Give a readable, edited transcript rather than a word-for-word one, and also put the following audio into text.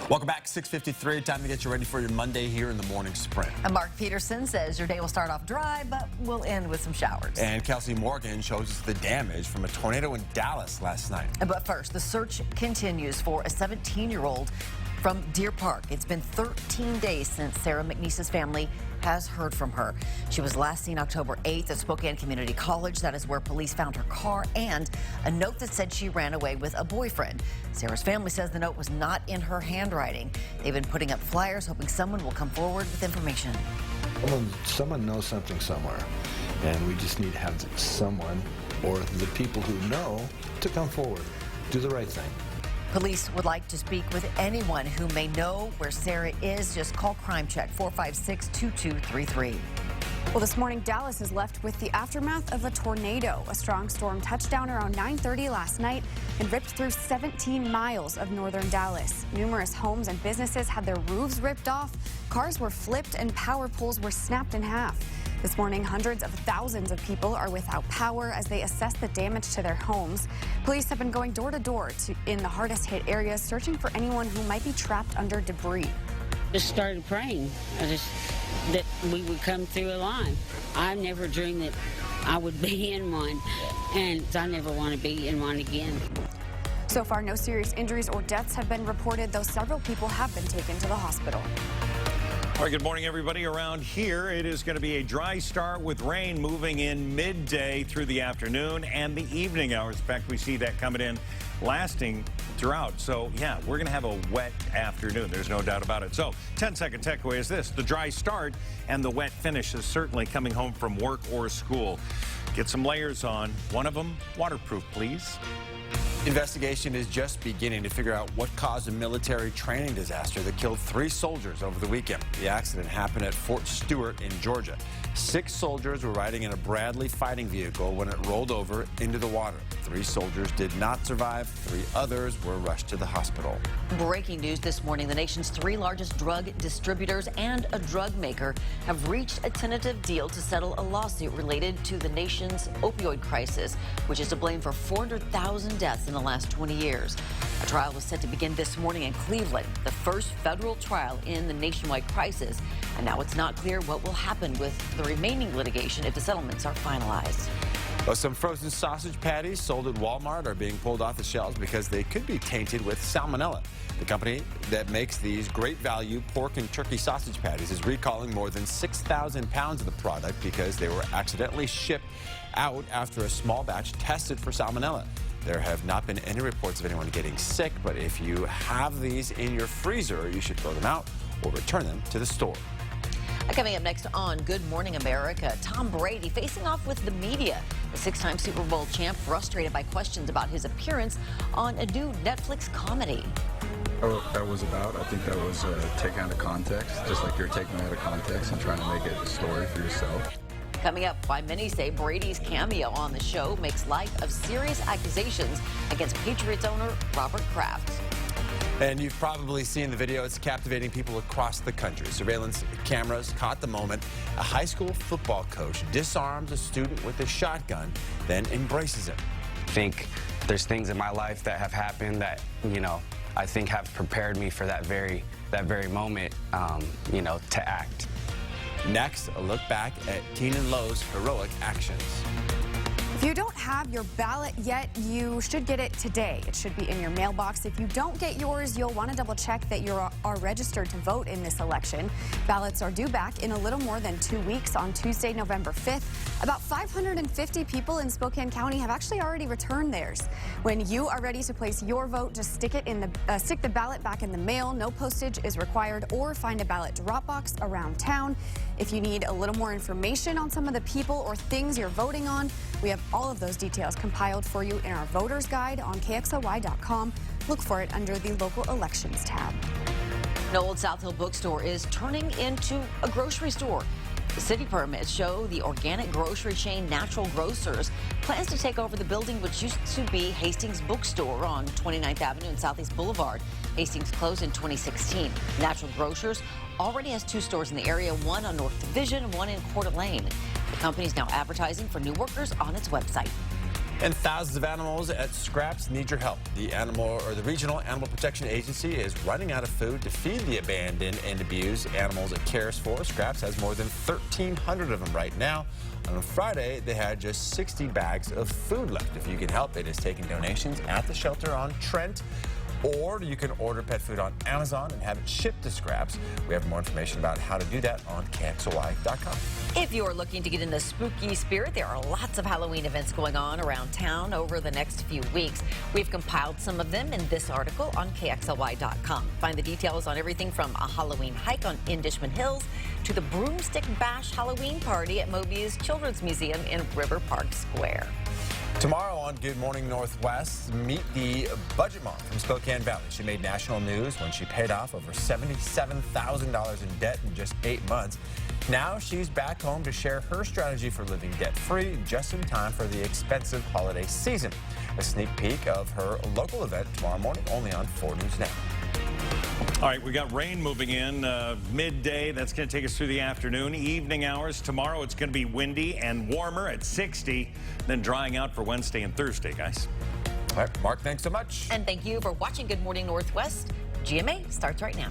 Welcome back, 6:53. Time to get you ready for your Monday here in the morning sprint. And Mark Peterson says your day will start off dry, but will end with some showers. And Kelsey Morgan shows us the damage from a tornado in Dallas last night. But first, the search continues for a 17-year-old from Deer Park. It's been 13 days since Sarah McNeese's family has heard from her. She was last seen October 8th at Spokane Community College. That is where police found her car and a note that said she ran away with a boyfriend. Sarah's family says the note was not in her handwriting. They've been putting up flyers hoping someone will come forward with information. Someone knows something somewhere, and we just need to have someone or the people who know to come forward, do the right thing. Police would like to speak with anyone who may know where Sarah is. Just call Crime Check 456-2233. Well, this morning, Dallas is left with the aftermath of a tornado. A strong storm touched down around 9:30 last night and ripped through 17 miles of northern Dallas. Numerous homes and businesses had their roofs ripped off, cars were flipped, and power poles were snapped in half. This morning, hundreds of thousands of people are without power as they assess the damage to their homes. Police have been going door to door in the hardest hit areas, searching for anyone who might be trapped under debris. Just started praying that we would come through alive. I never dreamed that I would be in one, and I never want to be in one again. So far, no serious injuries or deaths have been reported, though several people have been taken to the hospital. All right, good morning, everybody. Around here, it is going to be a dry start with rain moving in midday through the afternoon and the evening hours. In fact, we see that coming in, lasting throughout. So, yeah, we're going to have a wet afternoon. There's no doubt about it. So, 10-second takeaway is this. The dry start and the wet finish is certainly coming home from work or school. Get some layers on. One of them, waterproof, please. Investigation is just beginning to figure out what caused a military training disaster that killed 3 soldiers over the weekend. The accident happened at Fort Stewart in Georgia. 6 soldiers were riding in a Bradley fighting vehicle when it rolled over into the water. 3 soldiers did not survive. 3 others were rushed to the hospital. Breaking news this morning, the nation's 3 largest drug distributors and a drug maker have reached a tentative deal to settle a lawsuit related to the nation's opioid crisis, which is to blame for 400,000 deaths in the last 20 years. A trial was set to begin this morning in Cleveland, the first federal trial in the nationwide crisis. And now it's not clear what will happen with the remaining litigation if the settlements are finalized. Well, some frozen sausage patties sold at Walmart are being pulled off the shelves because they could be tainted with salmonella. The company that makes these great value pork and turkey sausage patties is recalling more than 6,000 pounds of the product because they were accidentally shipped out after a small batch tested for salmonella. There have not been any reports of anyone getting sick, but if you have these in your freezer, you should throw them out or return them to the store. Coming up next on Good Morning America, Tom Brady facing off with the media. The 6-time Super Bowl champ frustrated by questions about his appearance on a new Netflix comedy. That was about, I think that was taken out of context, just like you're taking it out of context and trying to make it a story for yourself. Coming up, why many say Brady's cameo on the show makes light of serious accusations against Patriots owner Robert Kraft. And you've probably seen the video. It's captivating people across the country. Surveillance cameras caught the moment. A high school football coach disarms a student with a shotgun, then embraces him. I think there's things in my life that have happened that, I think have prepared me for that very moment, to act. Next, a look back at Keenan Lowe's heroic actions. If you don't have your ballot yet, you should get it today. It should be in your mailbox. If you don't get yours, you'll want to double check that you are registered to vote in this election. Ballots are due back in a little more than 2 weeks on Tuesday, November 5th. About 550 people in Spokane County have actually already returned theirs. When you are ready to place your vote, just stick the ballot back in the mail. No postage is required, or find a ballot drop box around town. If you need a little more information on some of the people or things you're voting on, we have all of those details compiled for you in our voters guide on KXLY.com. Look for it under the local elections tab. An old South Hill bookstore is turning into a grocery store. The city permits show the organic grocery chain Natural Grocers plans to take over the building which used to be Hastings Bookstore on 29th Avenue and Southeast Boulevard. Hastings closed in 2016. Natural Grocers already has 2 stores in the area, one on North Division and one in Coeur d'Alene. The company is now advertising for new workers on its website. And thousands of animals at Scraps need your help. The Regional Animal Protection Agency is running out of food to feed the abandoned and abused animals it cares for. Scraps has more than 1,300 of them right now. On Friday, they had just 60 bags of food left. If you can help, it is taking donations at the shelter on Trent, or you can order pet food on Amazon and have it shipped to Scraps. We have more information about how to do that on KXLY.com. If you're looking to get in the spooky spirit, there are lots of Halloween events going on around town over the next few weeks. We've compiled some of them in this article on KXLY.com. Find the details on everything from a Halloween hike on Indishman Hills to the Broomstick Bash Halloween party at Moby's Children's Museum in River Park Square. Tomorrow on Good Morning Northwest, meet the budget mom from Spokane Valley. She made national news when she paid off over $77,000 in debt in just 8 months. Now she's back home to share her strategy for living debt-free just in time for the expensive holiday season. A sneak peek of her local event tomorrow morning, only on 4 News Now. All right, we got rain moving in midday. That's going to take us through the afternoon. Evening hours tomorrow, it's going to be windy and warmer at 60, then drying out for Wednesday and Thursday, guys. All right, Mark, thanks so much. And thank you for watching Good Morning Northwest. GMA starts right now.